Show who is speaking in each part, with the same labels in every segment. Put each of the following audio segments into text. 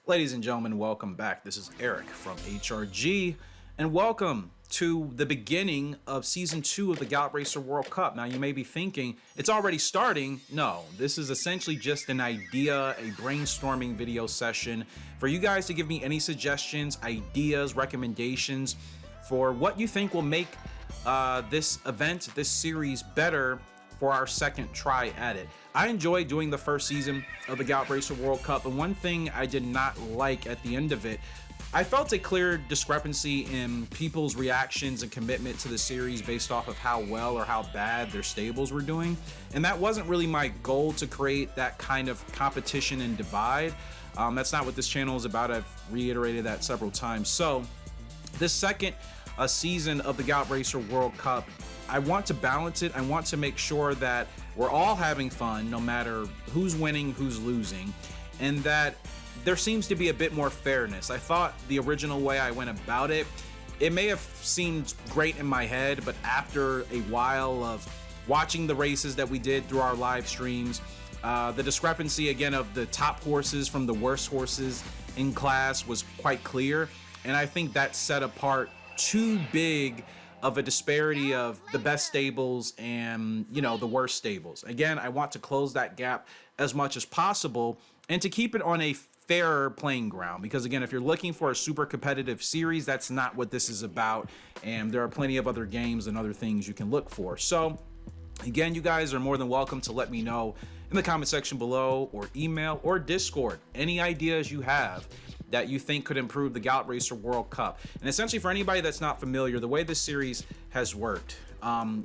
Speaker 1: Ladies and gentlemen, welcome back. This is Eric from HRG, and welcome to the beginning of Season 2 of the Gallop Racer World Cup. Now, you may be thinking, it's already starting. No, this is essentially just an idea, a brainstorming video session for you guys to give me any suggestions, ideas, recommendations for what you think will make this event, this series better for our second try at it. I enjoyed doing the first season of the Gallop Racer World Cup, and one thing I did not like at the end of it, I felt a clear discrepancy in people's reactions and commitment to the series based off of how well or how bad their stables were doing. And that wasn't really my goal, to create that kind of competition and divide. That's not what this channel is about. I've reiterated that several times. So this second season of the Gallop Racer World Cup, I want to balance it. I want to make sure that we're all having fun, no matter who's winning, who's losing, and that there seems to be a bit more fairness. I thought the original way I went about it, it may have seemed great in my head, but after a while of watching the races that we did through our live streams, the discrepancy again of the top horses from the worst horses in class was quite clear, and I think that set apart too big of a disparity of the best stables and, you know, the worst stables. Again, I want to close that gap as much as possible and to keep it on a fairer playing ground, because again, if you're looking for a super competitive series, that's not what this is about, and there are plenty of other games and other things you can look for. So again, you guys are more than welcome to let me know in the comment section below, or email, or Discord, any ideas you have that you think could improve the Gallop Racer World Cup. And essentially, for anybody that's not familiar, the way this series has worked,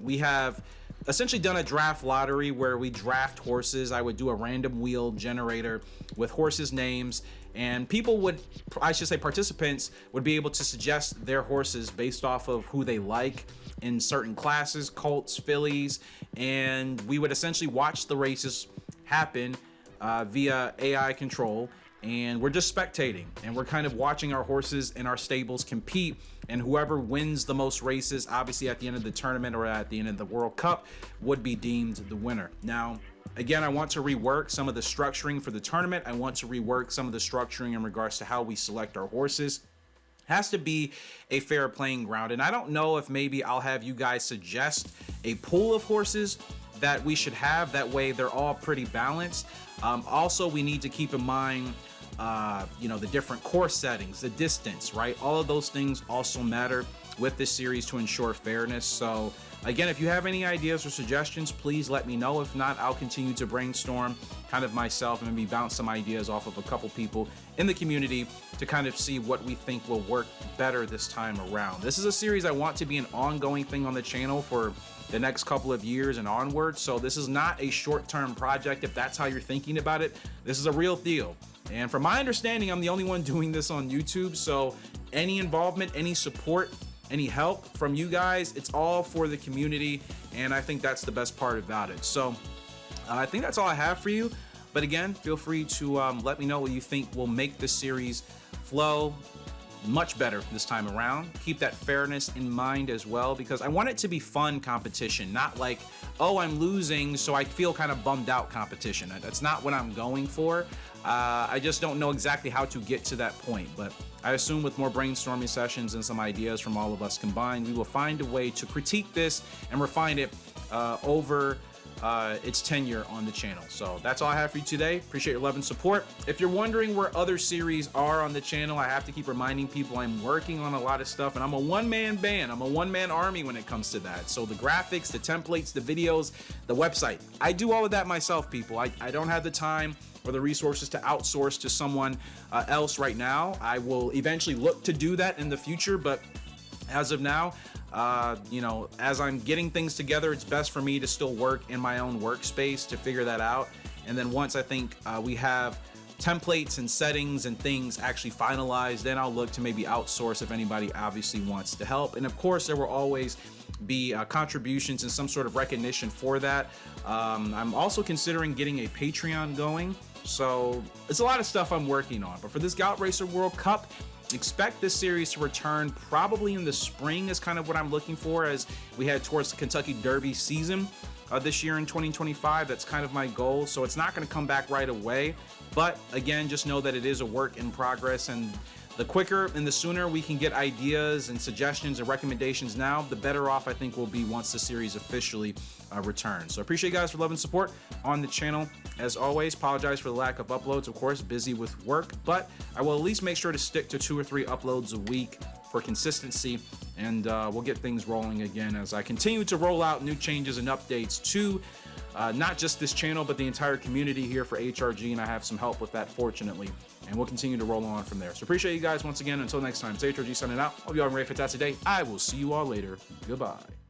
Speaker 1: we have essentially done a draft lottery where we draft horses. I would do a random wheel generator with horses' names, and people would, I should say participants, would be able to suggest their horses based off of who they like in certain classes, colts, fillies, and we would essentially watch the races happen via AI control, and we're just spectating, and we're kind of watching our horses and our stables compete, and whoever wins the most races, obviously at the end of the tournament or at the end of the World Cup, would be deemed the winner. Now, again, I want to rework some of the structuring for the tournament. I want to rework some of the structuring in regards to how we select our horses. Has to be a fair playing ground, and I don't know if maybe I'll have you guys suggest a pool of horses that we should have. That way they're all pretty balanced. Also, we need to keep in mind you know, the different course settings, the distance, right? All of those things also matter with this series to ensure fairness. So again, if you have any ideas or suggestions, please let me know. If not, I'll continue to brainstorm kind of myself and maybe bounce some ideas off of a couple people in the community to kind of see what we think will work better this time around. This is a series I want to be an ongoing thing on the channel for the next couple of years and onward. So this is not a short-term project. If that's how you're thinking about it, this is a real deal. And from my understanding, I'm the only one doing this on YouTube. So any involvement, any support, any help from you guys, it's all for the community. And I think that's the best part about it. So I think that's all I have for you. But again, feel free to let me know what you think will make this series flow much better this time around. Keep that fairness in mind as well, because I want it to be fun competition, not like, oh, I'm losing, so I feel kind of bummed out competition. That's not what I'm going for. I just don't know exactly how to get to that point, but I assume with more brainstorming sessions and some ideas from all of us combined, we will find a way to critique this and refine it over its tenure on the channel. So that's all I have for you today. Appreciate your love and support. If you're wondering where other series are on the channel, I have to keep reminding people I'm working on a lot of stuff, and I'm a one-man band. I'm a one-man army when it comes to that. So the graphics, the templates, the videos, the website, I do all of that myself, people. I don't have the time or the resources to outsource to someone else right now. I will eventually look to do that in the future, but as of now, you know, as I'm getting things together, it's best for me to still work in my own workspace to figure that out. And then once I think we have templates and settings and things actually finalized, then I'll look to maybe outsource if anybody obviously wants to help. And of course, there will always be contributions and some sort of recognition for that. I'm also considering getting a Patreon going. So it's a lot of stuff I'm working on. But for this Gallop Racer World Cup, expect this series to return probably in the spring is kind of what I'm looking for as we head towards the Kentucky Derby season this year in 2025. That's kind of my goal. So it's not going to come back right away. But again, just know that it is a work in progress, and the quicker and the sooner we can get ideas and suggestions and recommendations now, the better off I think we'll be once the series officially returns. So I appreciate you guys for love and support on the channel. As always, apologize for the lack of uploads, of course, busy with work, but I will at least make sure to stick to 2 or 3 uploads a week for consistency, and we'll get things rolling again as I continue to roll out new changes and updates to not just this channel, but the entire community here for HRG, and I have some help with that, fortunately, and we'll continue to roll on from there. So appreciate you guys once again. Until next time, it's HRG signing out. Hope you all have a great, fantastic day. I will see you all later. Goodbye.